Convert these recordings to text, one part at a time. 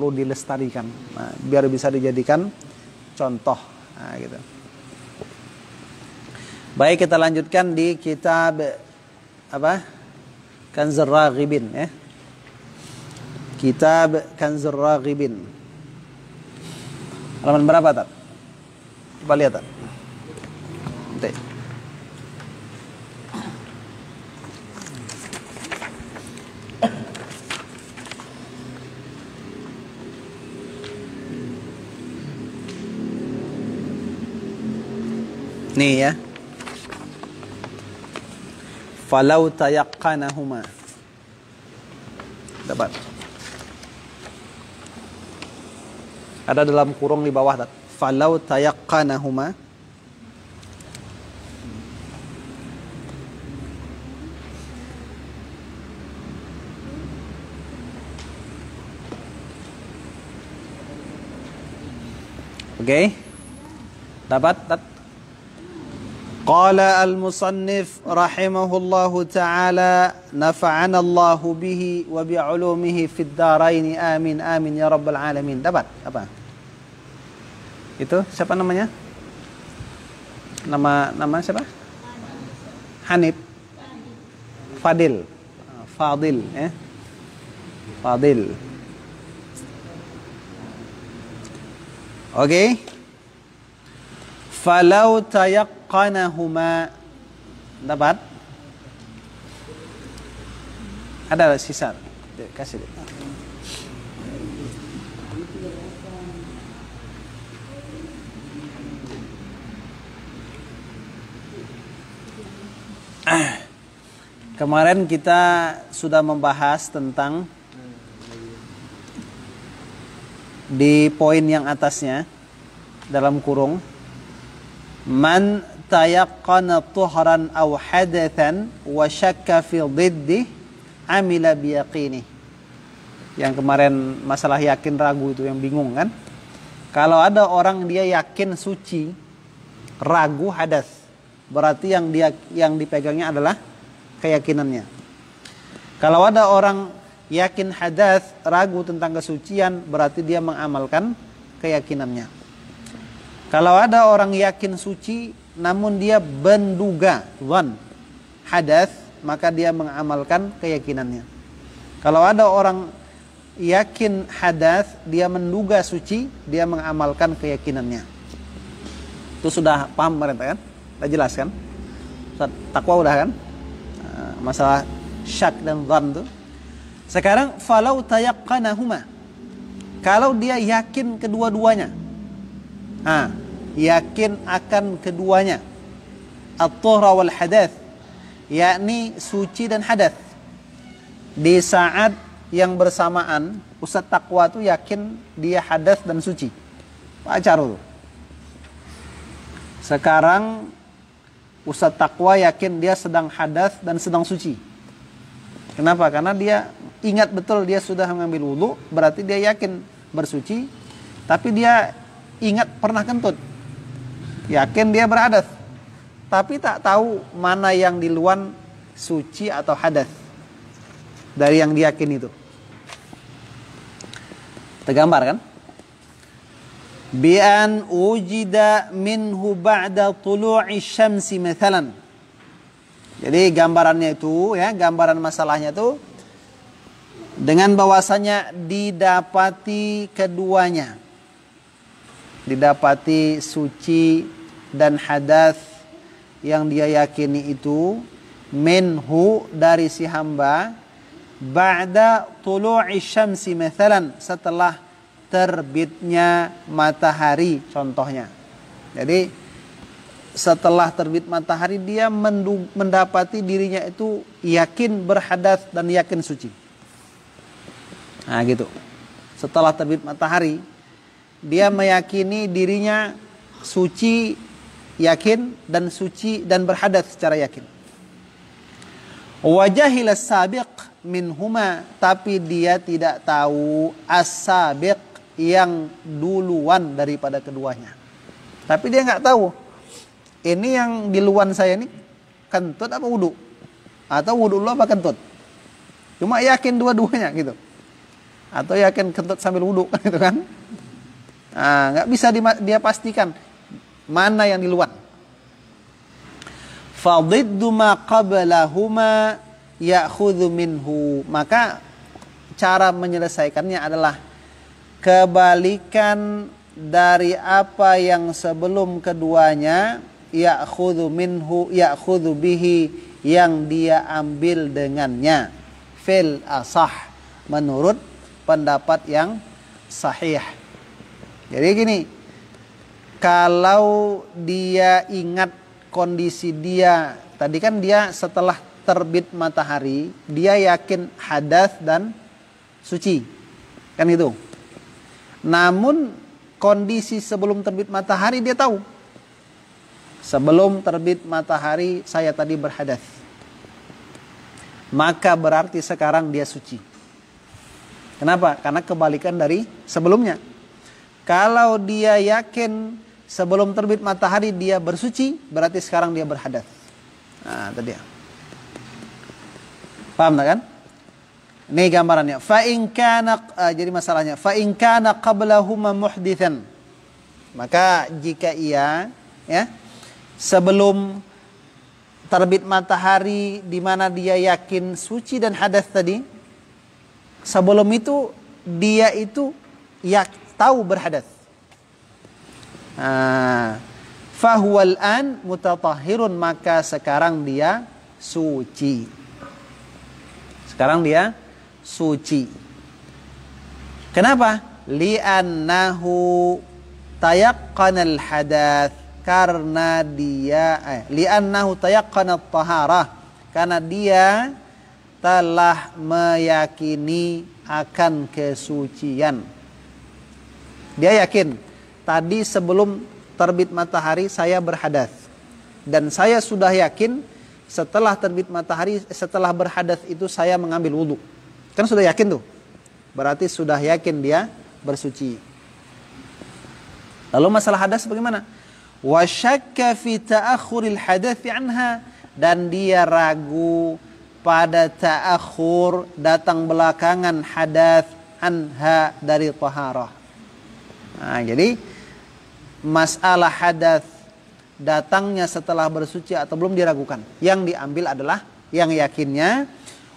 perlu dilestarikan. Nah, biar bisa dijadikan contoh. Nah, gitu. Baik, kita lanjutkan di kitab apa? Kanzur Raghibin ya. Kitab Kanzur Raghibin. Halaman berapa, Tat? Coba lihat, Tat. Nanti. Nih ya. Falau tayaqqanahuma. Dapat. Ada dalam kurung di bawah, Tat. Falau tayaqqanahuma. Oke. Dapat, Tat. Qala al-musannif rahimahullahu ta'ala nafa'ana Allahu bihi wa bi'ulumihi fid dharain amin amin ya rabbal alamin. Dapat apa? Itu siapa namanya? Nama siapa? Hanif. Fadil. Fadil ya. Fadil. Oke. Falau tayaqqanahuma. Dapat? Ada sisa. Kasih. Kemarin kita sudah membahas tentang di poin yang atasnya dalam kurung man tayaqqana tuhran aw hadathan wa syakka fi dhiddi amila biyaqini. Yang kemarin masalah yakin ragu itu yang bingung kan? Kalau ada orang dia yakin suci, ragu hadas, berarti yang dipegangnya adalah keyakinannya. Kalau ada orang yakin hadas, ragu tentang kesucian, berarti dia mengamalkan keyakinannya. Kalau ada orang yakin suci namun dia menduga dhan hadas, maka dia mengamalkan keyakinannya. Kalau ada orang yakin hadas, dia menduga suci, dia mengamalkan keyakinannya. Itu sudah paham kemarin kan? Sudah jelas kan? Takwa udah kan? Masalah syak dan dhan tuh. Sekarang falau tayaqqanahuma. Kalau dia yakin kedua-duanya. Yakin akan keduanya. At-tuhra wal hadath, yakni suci dan hadas. Di saat yang bersamaan, Ustaz Taqwa itu yakin dia hadas dan suci. Pacar tuh. Sekarang Ustaz Taqwa yakin dia sedang hadas dan sedang suci. Kenapa? Karena dia ingat betul dia sudah mengambil wudu, berarti dia yakin bersuci, tapi dia ingat pernah kentut. Yakin dia berhadas, tapi tak tahu mana yang di luar suci atau hadas dari yang diyakin itu. Tergambar kan? Bi an ujida minhu ba'da tulu'i syamsi mathalan. Jadi gambarannya itu ya, gambaran masalahnya itu dengan bahwasanya didapati keduanya. Didapati suci dan hadas yang dia yakini itu minhu dari si hamba ba'da tulu'i syamsi mathalan, setelah terbitnya matahari contohnya. Jadi setelah terbit matahari dia mendapati dirinya itu yakin berhadas dan yakin suci. Nah gitu. Setelah terbit matahari dia meyakini dirinya suci, yakin, dan suci dan berhadas secara yakin. Wajahil as-sabiq minhuma, tapi dia tidak tahu as-sabiq yang duluan daripada keduanya. Tapi dia nggak tahu ini yang di luar saya ini kentut apa wudu, atau wudu lu apa kentut. Cuma yakin dua-duanya gitu. atau yakin kentut sambil wudhu kan itu kan. Nggak bisa dia pastikan mana yang duluan. Fadiddu ma qablahuma ya'khudhu minhu. Maka cara menyelesaikannya adalah kebalikan dari apa yang sebelum keduanya, ya'khudhu minhu, ya'khudhu bihi, yang dia ambil dengannya. Fil asah, menurut pendapat yang sahih. Jadi gini, kalau dia ingat kondisi dia, tadi kan dia setelah terbit matahari, dia yakin hadas dan suci. Kan itu. Namun kondisi sebelum terbit matahari dia tahu. Sebelum terbit matahari saya tadi berhadas. Maka berarti sekarang dia suci. Kenapa? Karena kebalikan dari sebelumnya. Kalau dia yakin sebelum terbit matahari dia bersuci, berarti sekarang dia berhadas. Nah, itu dia. Paham tak kan? Ini gambarannya. Fa in kana, jadi masalahnya, fa in kana qablahuma muhditsan. Maka jika ia ya sebelum terbit matahari di mana dia yakin suci dan hadas tadi, sebelum itu dia itu tahu berhadas. Fahuwal an mutatahhirun, maka sekarang dia suci. Sekarang dia suci. Kenapa? Li'annahu tayaqqanal hadath, karena dia li'annahu tayaqqanat taharah, karena dia telah meyakini akan kesucian. Dia yakin tadi sebelum terbit matahari saya berhadas, dan saya sudah yakin setelah terbit matahari, setelah berhadas itu saya mengambil wudhu. Kan sudah yakin tuh, berarti sudah yakin dia bersuci. Lalu masalah hadas bagaimana? Wa syakka fi ta'akhuril hadath anha, dan dia ragu pada ta'akhur, datang belakangan hadas, anha, dari taharah. Nah, jadi masalah hadas datangnya setelah bersuci atau belum diragukan. Yang diambil adalah yang yakinnya.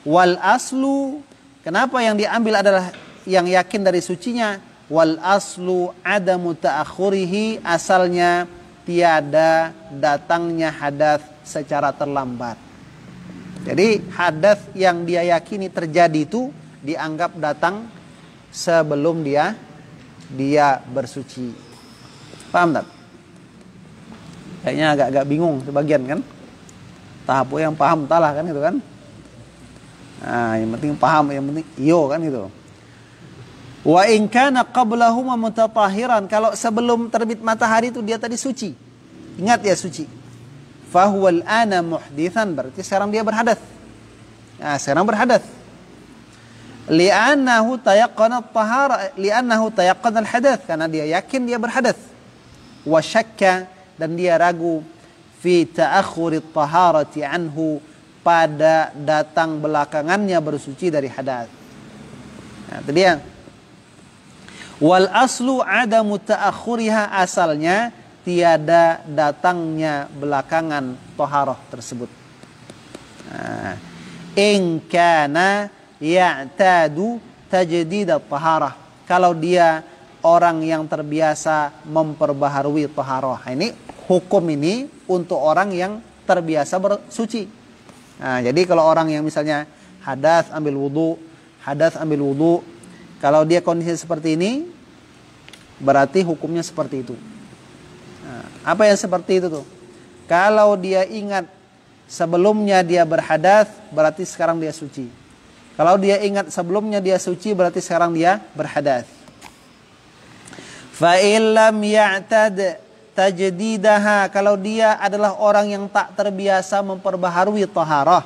Wal aslu, kenapa yang diambil adalah yang yakin dari sucinya? Wal aslu adamu ta'akhurihi, asalnya tiada datangnya hadas secara terlambat. Jadi hadas yang dia yakini terjadi itu dianggap datang sebelum dia bersuci. Paham tak? Kayaknya agak bingung sebagian kan? Tahap yang paham talah kan itu kan? Nah, yang penting paham, yang penting iyo kan itu. Wa in kana qablahuma mutatahhiran, kalau sebelum terbit matahari itu dia tadi suci. Ingat ya, suci. Fahuwal ana muhditsan, berarti sekarang dia berhadas. Nah, sekarang berhadas. Li'annahu tayaqqana at-tahara, li'annahu tayaqqana al-hadath, karena dia yakin dia berhadas. Wa syakka, dan dia ragu fi ta'akhuri at-taharati anhu, pada datang belakangannya bersuci dari hadas. Nah, itu dia. Wal aslu adamu ta'akhuriha, asalnya tiada datangnya belakangan taharah tersebut. Nah, in kana ya'tadu tajdid at-taharah, kalau dia orang yang terbiasa memperbaharui taharah. Ini hukum ini untuk orang yang terbiasa bersuci. Nah, jadi kalau orang yang misalnya hadas ambil wudu, kalau dia kondisi seperti ini, berarti hukumnya seperti itu. Nah, apa yang seperti itu tuh? Kalau dia ingat sebelumnya dia berhadas, berarti sekarang dia suci. Kalau dia ingat sebelumnya dia suci, berarti sekarang dia berhadas. Fa illam ya'tad tajdidaha, kalau dia adalah orang yang tak terbiasa memperbaharui taharah.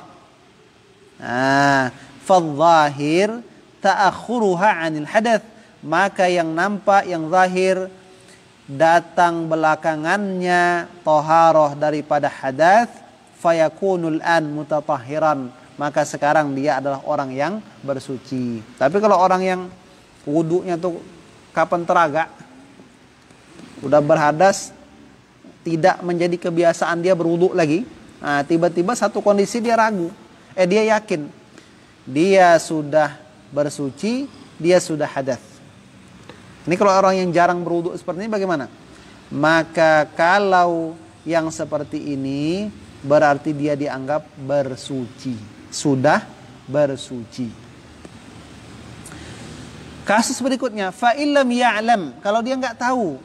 Nah, fadh-dhahir ta'akhuruha 'anil hadath, maka yang nampak, yang zahir, datang belakangannya taharah daripada hadas, fayakunul an mutatahhiran, maka sekarang dia adalah orang yang bersuci. Tapi kalau orang yang wudunya tuh kapan teraga, udah berhadas, tidak menjadi kebiasaan dia berwudu lagi. Nah, tiba-tiba satu kondisi dia ragu, dia yakin dia sudah bersuci, dia sudah hadas. Ini kalau orang yang jarang berwudu seperti ini bagaimana? Maka kalau yang seperti ini berarti dia dianggap bersuci, sudah bersuci. Kasus berikutnya, fa illam ya'lam, kalau dia nggak tahu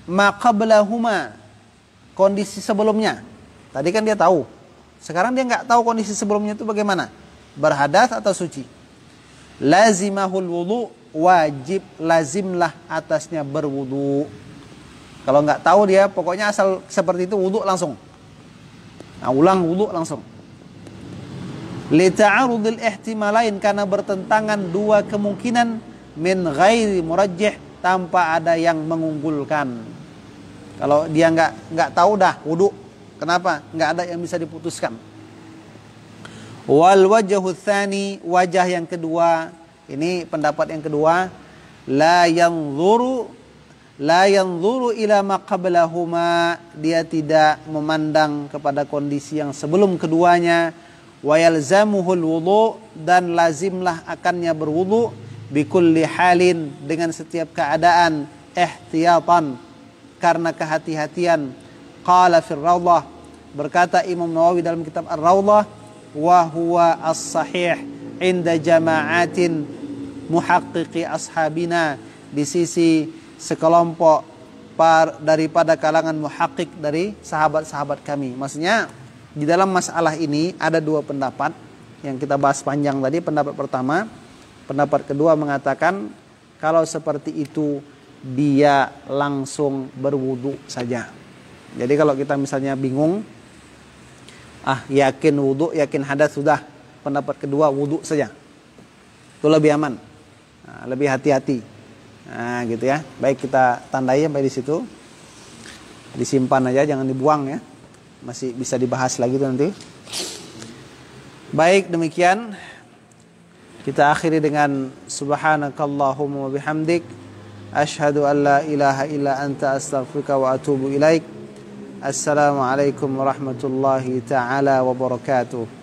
ma qablahuma, kondisi sebelumnya. Tadi kan dia tahu. Sekarang dia nggak tahu kondisi sebelumnya itu bagaimana, berhadas atau suci. Lazimahul wudu, wajib lazimlah atasnya berwudu. Kalau nggak tahu dia, pokoknya asal seperti itu wudu langsung. Nah, ulang wudu langsung. Li ta'arudil ihtimalain, karena bertentangan dua kemungkinan, min ghairi murajjih, tanpa ada yang mengunggulkan. Kalau dia nggak tahu dah wudu, kenapa? Nggak ada yang bisa diputuskan. Wal wajhu tsani, wajah yang kedua, ini pendapat yang kedua, la yanzuru ila ma qablahuma, dia tidak memandang kepada kondisi yang sebelum keduanya. Wa yalzamuhul wudu, dan lazimlah akannya berwudu, bikulli halin, dengan setiap keadaan, ihtiyatan, karena kehati-hatian. Qala fir Rawdah, berkata Imam Nawawi dalam kitab Ar-Rawdah, wa huwa as-sahih inda jama'atin muhaqqiqi ashabina, di sisi sekelompok daripada kalangan muhaqqiq dari sahabat-sahabat kami. Maksudnya di dalam masalah ini ada dua pendapat yang kita bahas panjang tadi. Pendapat pertama, pendapat kedua mengatakan kalau seperti itu dia langsung berwudu saja. Jadi kalau kita misalnya bingung, yakin wudu, yakin hadas sudah, pendapat kedua wudu saja. Itu lebih aman, lebih hati-hati. Nah, gitu ya. Baik, kita tandai sampai di situ. Disimpan aja, jangan dibuang ya. Masih bisa dibahas lagi tuh nanti. Baik, demikian. Kita akhiri dengan subhanakallahumma wa bihamdik, asyhadu an la ilaha illa anta, astaghfiruka wa atubu ilaik. Assalamualaikum warahmatullahi taala wabarakatuh.